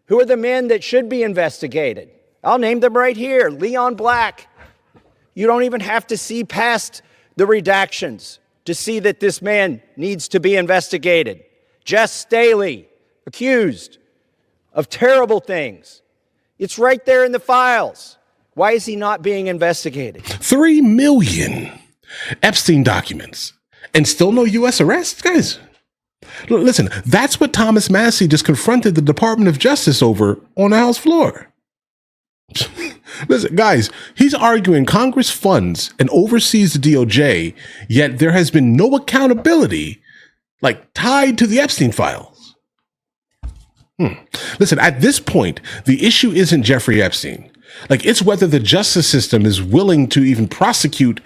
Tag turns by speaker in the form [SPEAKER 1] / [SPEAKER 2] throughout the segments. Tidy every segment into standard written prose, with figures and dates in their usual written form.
[SPEAKER 1] Who are the men that should be investigated? I'll name them right here. Leon Black. You don't even have to see past the redactions to see that this man needs to be investigated. Jess Staley, accused of terrible things. It's right there in the files. Why is he not being investigated?
[SPEAKER 2] 3 million Epstein documents and still no U.S. arrests, guys. Listen, that's what Thomas Massie just confronted the Department of Justice over on the House floor. Listen, guys, he's arguing Congress funds and oversees the DOJ, yet there has been no accountability tied to the Epstein files. Listen, at this point, the issue isn't Jeffrey Epstein. It's whether the justice system is willing to even prosecute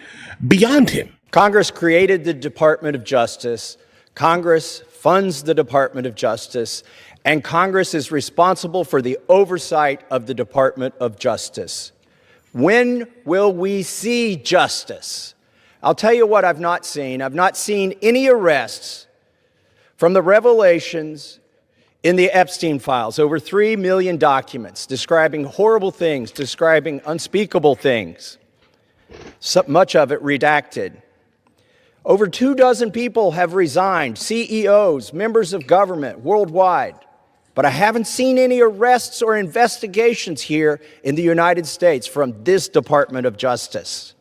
[SPEAKER 2] beyond him.
[SPEAKER 1] Congress created the Department of Justice. Congress funds the Department of Justice, and Congress is responsible for the oversight of the Department of Justice. When will we see justice? I'll tell you what I've not seen. I've not seen any arrests from the revelations in the Epstein files, over 3 million documents describing horrible things, describing unspeakable things, so much of it redacted. Over 24 people have resigned, CEOs, members of government worldwide. But I haven't seen any arrests or investigations here in the United States from this Department of Justice.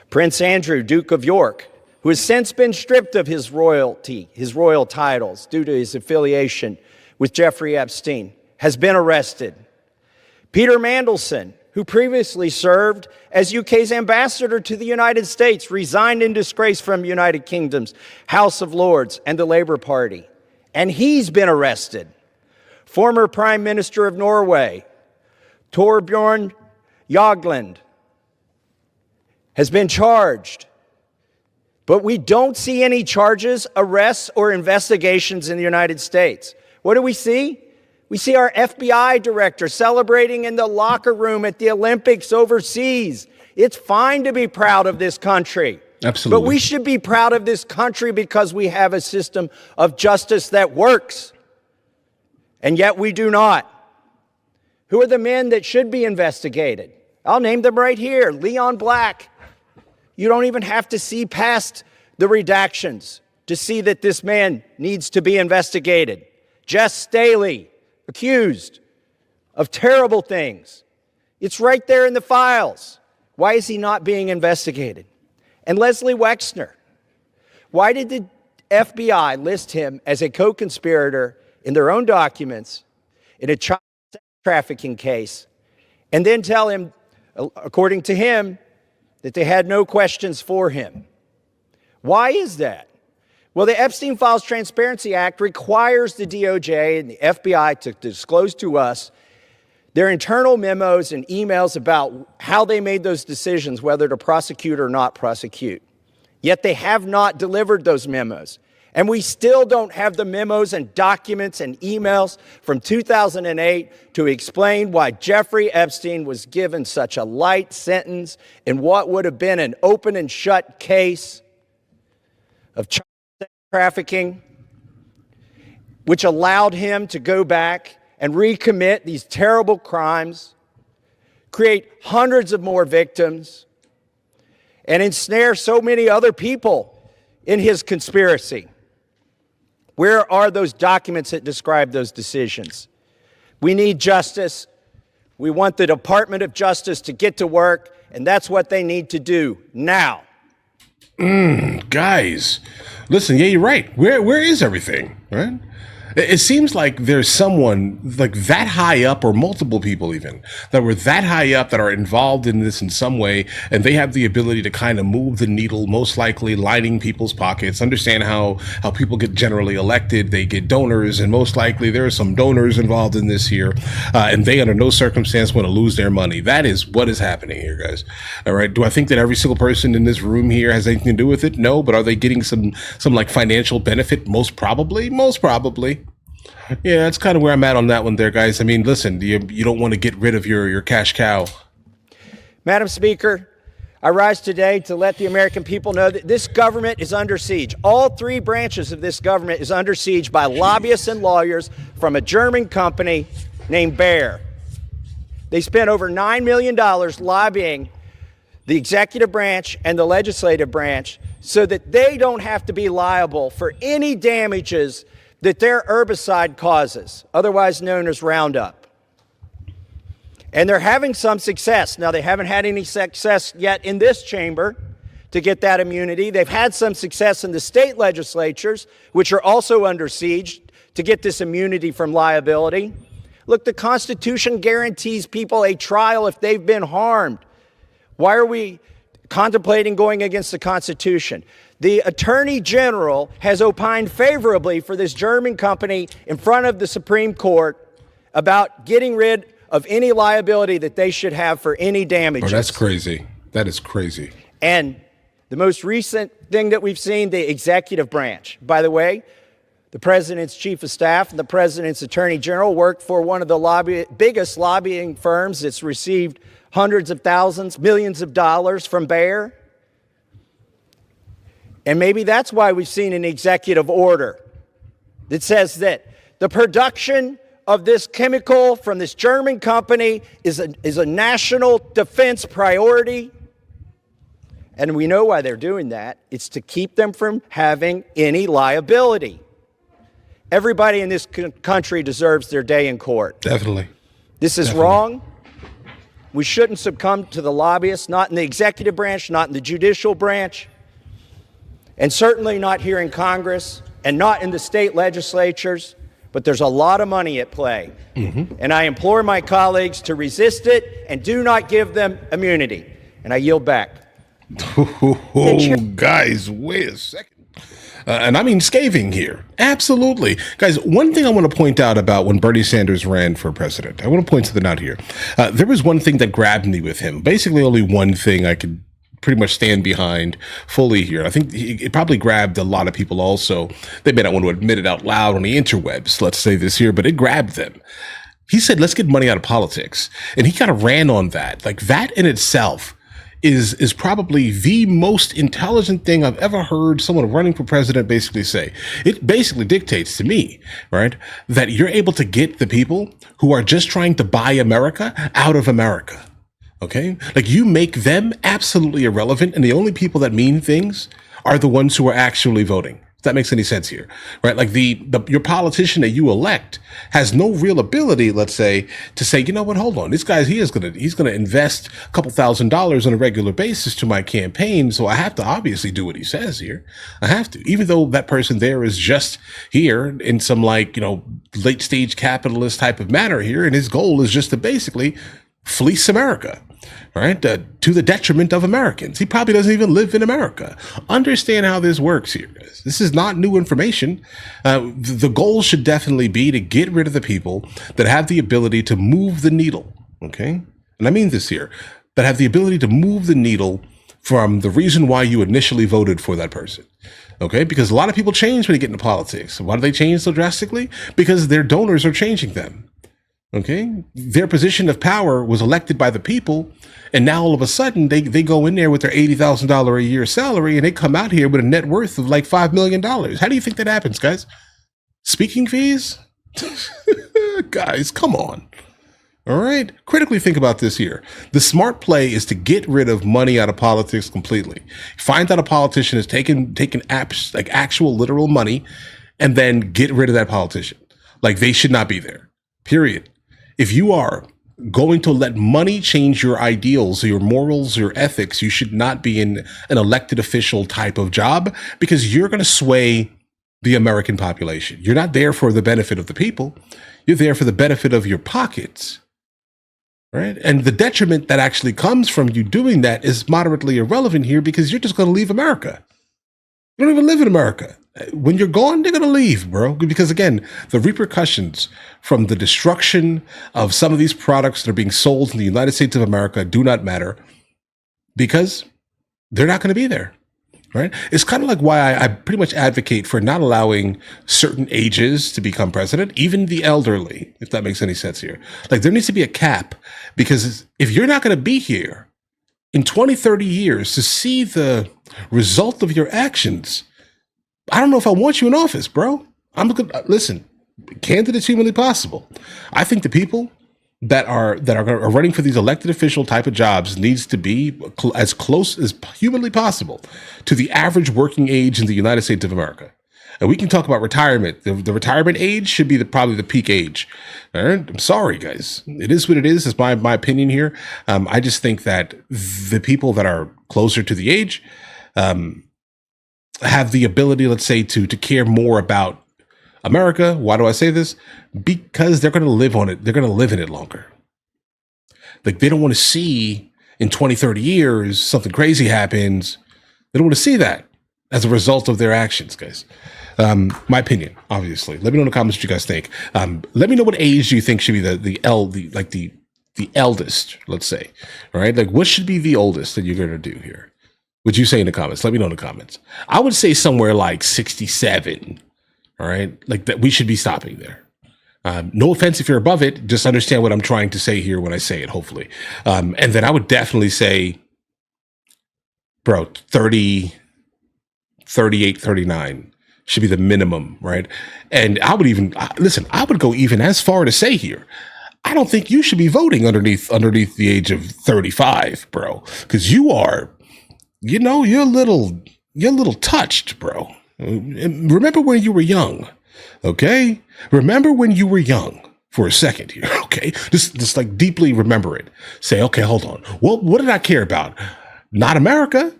[SPEAKER 1] Prince Andrew, Duke of York, who has since been stripped of his royal titles due to his affiliation with Jeffrey Epstein, has been arrested. Peter Mandelson, who previously served as UK's ambassador to the United States, resigned in disgrace from United Kingdom's House of Lords and the Labour Party, and he's been arrested. Former Prime Minister of Norway, Torbjorn Jagland, has been charged. But we don't see any charges, arrests, or investigations in the United States. What do we see? We see our FBI director celebrating in the locker room at the Olympics overseas. It's fine to be proud of this country.
[SPEAKER 2] Absolutely.
[SPEAKER 1] But we should be proud of this country because we have a system of justice that works. And yet we do not. Who are the men that should be investigated? I'll name them right here. Leon Black. You don't even have to see past the redactions to see that this man needs to be investigated. Jess Staley, accused of terrible things. It's right there in the files. Why is he not being investigated? And Leslie Wexner. Why did the FBI list him as a co-conspirator in their own documents in a child trafficking case and then tell him, according to him, that they had no questions for him? Why is that? Well, the Epstein Files Transparency Act requires the DOJ and the FBI to disclose to us their internal memos and emails about how they made those decisions, whether to prosecute or not prosecute. Yet they have not delivered those memos. And we still don't have the memos and documents and emails from 2008 to explain why Jeffrey Epstein was given such a light sentence in what would have been an open and shut case of child trafficking, which allowed him to go back and recommit these terrible crimes, create hundreds of more victims, and ensnare so many other people in his conspiracy. Where are those documents that describe those decisions? We need justice. We want the Department of Justice to get to work, and that's what they need to do now.
[SPEAKER 2] Guys, listen, yeah, you're right. Where is everything, right? It seems like there's someone that high up, or multiple people even, that were that high up that are involved in this in some way, and they have the ability to kind of move the needle, most likely lining people's pockets. Understand how people get generally elected. They get donors, and most likely there are some donors involved in this here, and they under no circumstance want to lose their money. That is what is happening here, guys. All right. Do I think that every single person in this room here has anything to do with it? No, but are they getting some financial benefit? Most probably. Yeah, that's kind of where I'm at on that one there, guys. I mean, listen, you don't want to get rid of your cash cow.
[SPEAKER 1] Madam Speaker, I rise today to let the American people know that this government is under siege. All 3 branches of this government is under siege by lobbyists and lawyers from a German company named Bear. They spent over $9 million lobbying the executive branch and the legislative branch so that they don't have to be liable for any damages that their herbicide causes, otherwise known as Roundup. And they're having some success. Now, they haven't had any success yet in this chamber to get that immunity. They've had some success in the state legislatures, which are also under siege, to get this immunity from liability. Look, the Constitution guarantees people a trial if they've been harmed. Why are we contemplating going against the Constitution? The Attorney General has opined favorably for this German company in front of the Supreme Court about getting rid of any liability that they should have for any damages.
[SPEAKER 2] Oh, that's crazy. That is crazy.
[SPEAKER 1] And the most recent thing that we've seen, the executive branch. By the way, the president's chief of staff and the president's attorney general work for one of the biggest lobbying firms that's received hundreds of thousands, millions of dollars from Bayer. And maybe that's why we've seen an executive order that says that the production of this chemical from this German company is a national defense priority. And we know why they're doing that. It's to keep them from having any liability. Everybody in this country deserves their day in court.
[SPEAKER 2] Definitely.
[SPEAKER 1] This is wrong. We shouldn't succumb to the lobbyists, not in the executive branch, not in the judicial branch, and certainly not here in Congress, and not in the state legislatures. But there's a lot of money at play. And I implore my colleagues to resist it and do not give them immunity. And I yield back.
[SPEAKER 2] Oh, guys, wait a second. And I mean scathing here. Absolutely. Guys, one thing I want to point out about when Bernie Sanders ran for president, I want to point something out here. There was one thing that grabbed me with him. Basically, only one thing I could pretty much stand behind fully here. I think it probably grabbed a lot of people also. They may not want to admit it out loud on the interwebs, let's say this here, but it grabbed them. He said, let's get money out of politics. And he kind of ran on that. Like that in itself is probably the most intelligent thing I've ever heard someone running for president basically say. It basically dictates to me, right, that you're able to get the people who are just trying to buy America out of America. Okay? Like you make them absolutely irrelevant, and the only people that mean things are the ones who are actually voting. If that makes any sense here, right? Like your politician that you elect has no real ability, let's say, to say, you know what, hold on, this guy, he's going to invest a couple $1,000s on a regular basis to my campaign. So I have to obviously do what he says here. I have to, even though that person there is just here in some late stage capitalist type of manner here. And his goal is just to basically fleece America, right? To the detriment of Americans. He probably doesn't even live in America. Understand how this works here, guys. This is not new information. The goal should definitely be to get rid of the people that have the ability to move the needle, okay? And I mean this here, that have the ability to move the needle from the reason why you initially voted for that person. Okay, because a lot of people change when they get into politics. Why do they change so drastically? Because their donors are changing them. Okay, their position of power was elected by the people, and now all of a sudden they go in there with their $80,000 a year salary, and they come out here with a net worth of like $5 million. How do you think that happens, guys? Speaking fees? Guys, come on. All right, critically think about this here. The smart play is to get rid of money out of politics completely. Find out a politician is taking apps, like actual literal money, and then get rid of that politician. Like they should not be there. Period. If you are going to let money change your ideals, your morals, your ethics, you should not be in an elected official type of job because you're going to sway the American population. You're not there for the benefit of the people. You're there for the benefit of your pockets, right? And the detriment that actually comes from you doing that is moderately irrelevant here because you're just going to leave America. You don't even live in America. When you're gone, they're going to leave, bro. Because again, the repercussions from the destruction of some of these products that are being sold in the United States of America do not matter because they're not going to be there, right? It's kind of like why I pretty much advocate for not allowing certain ages to become president, even the elderly, if that makes any sense here. Like there needs to be a cap because if you're not going to be here in 20, 30 years to see the result of your actions, I don't know if I want you in office, bro. Listen, Candidates humanly possible. I think the people that are running for these elected official type of jobs needs to be as close as humanly possible to the average working age in the United States of America. And we can talk about retirement. The retirement age should be probably the peak age. All right? I'm sorry, guys. It is what it is. It's my opinion here. I just think that the people that are closer to the age have the ability, let's say, to care more about America. Why do I say this? Because they're going to live on it. They're going to live in it longer. Like, they don't want to see in 20, 30 years, something crazy happens. They don't want to see that as a result of their actions, guys. My opinion, obviously. Let me know in the comments what you guys think. Let me know what age you think should be the eldest, let's say. All right. Like, what should be the oldest that you're going to do here? Would you say in the comments? Let me know in the comments. I would say somewhere like 67. All right. Like, that we should be stopping there. No offense if you're above it, just understand what I'm trying to say here when I say it, hopefully. And then I would definitely say, bro, 30, 38, 39 should be the minimum, right? And I would even, listen, I would go even as far to say here, I don't think you should be voting underneath the age of 35, bro. Because you are, you're a little touched, bro. Remember when you were young, okay? Remember when you were young for a second here, okay? Just like deeply remember it. Say, okay, hold on. Well, what did I care about? Not America.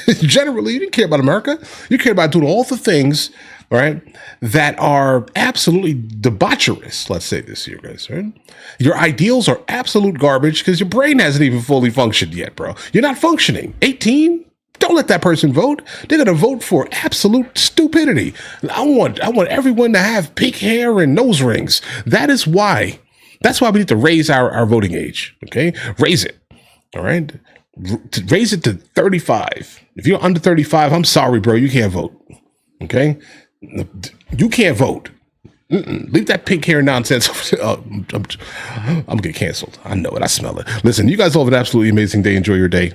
[SPEAKER 2] Generally, you didn't care about America. You cared about doing all the things, right, that are absolutely debaucherous. Let's say this here, guys, right? Your ideals are absolute garbage because your brain hasn't even fully functioned yet, bro. You're not functioning. 18? Don't let that person vote. They're going to vote for absolute stupidity. I want everyone to have pink hair and nose rings. That's why we need to raise our voting age, okay? Raise it, all right? Raise it to 35. If you're under 35, I'm sorry, bro. You can't vote. Okay? You can't vote. Leave that pink hair nonsense. I'm going to get canceled. I know it. I smell it. Listen, you guys all have an absolutely amazing day. Enjoy your day.